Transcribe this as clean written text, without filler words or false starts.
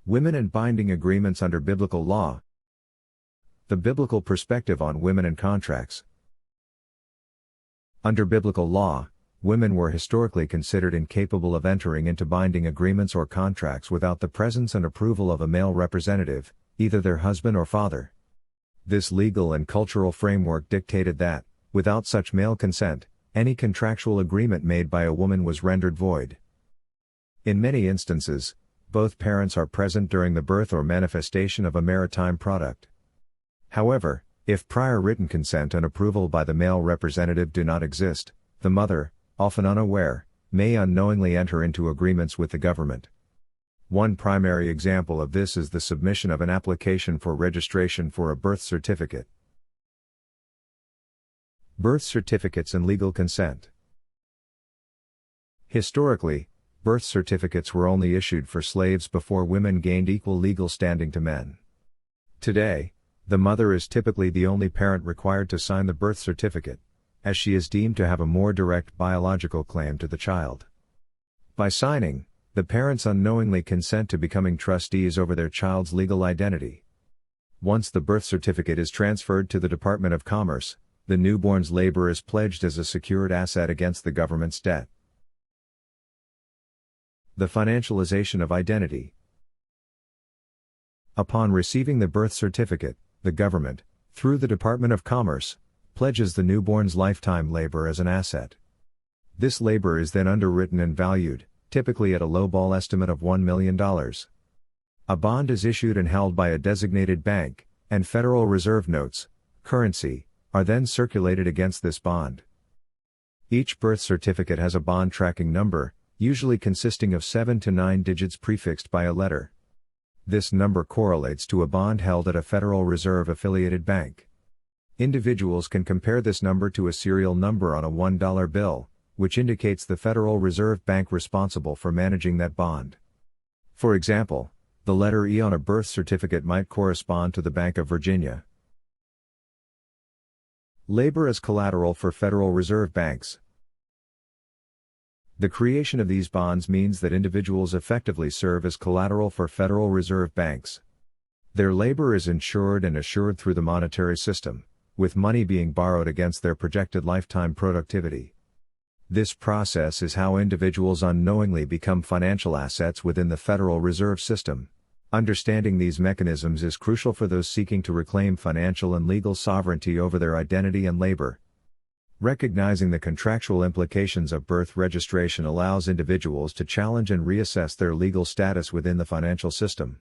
Women and binding agreements under biblical law. The biblical perspective on women and contracts. Under biblical law, women were historically considered incapable of entering into binding agreements or contracts without the presence and approval of a male representative, either their husband or father. This legal and cultural framework dictated that, without such male consent, any contractual agreement made by a woman was rendered void. In many instances, both parents are present during the birth or manifestation of a maritime product. However, if prior written consent and approval by the male representative do not exist, the mother, often unaware, may unknowingly enter into agreements with the government. One primary example of this is the submission of an application for registration for a birth certificate. Birth certificates and legal consent. Historically, birth certificates were only issued for slaves before women gained equal legal standing to men. Today, the mother is typically the only parent required to sign the birth certificate, as she is deemed to have a more direct biological claim to the child. By signing, the parents unknowingly consent to becoming trustees over their child's legal identity. Once the birth certificate is transferred to the Department of Commerce, the newborn's labor is pledged as a secured asset against the government's debt. The financialization of identity. Upon receiving the birth certificate, the government, through the Department of Commerce, pledges the newborn's lifetime labor as an asset. This labor is then underwritten and valued, typically at a lowball estimate of $1 million. A bond is issued and held by a designated bank, and Federal Reserve notes, currency, are then circulated against this bond. Each birth certificate has a bond tracking number, usually consisting of 7 to 9 digits prefixed by a letter. This number correlates to a bond held at a Federal Reserve affiliated bank. Individuals can compare this number to a serial number on a $1 bill, which indicates the Federal Reserve Bank responsible for managing that bond. For example, the letter E on a birth certificate might correspond to the Bank of Virginia. Labor as collateral for Federal Reserve banks. The creation of these bonds means that individuals effectively serve as collateral for Federal Reserve banks. Their labor is insured and assured through the monetary system, with money being borrowed against their projected lifetime productivity. This process is how individuals unknowingly become financial assets within the Federal Reserve System. Understanding these mechanisms is crucial for those seeking to reclaim financial and legal sovereignty over their identity and labor. Recognizing the contractual implications of birth registration allows individuals to challenge and reassess their legal status within the financial system.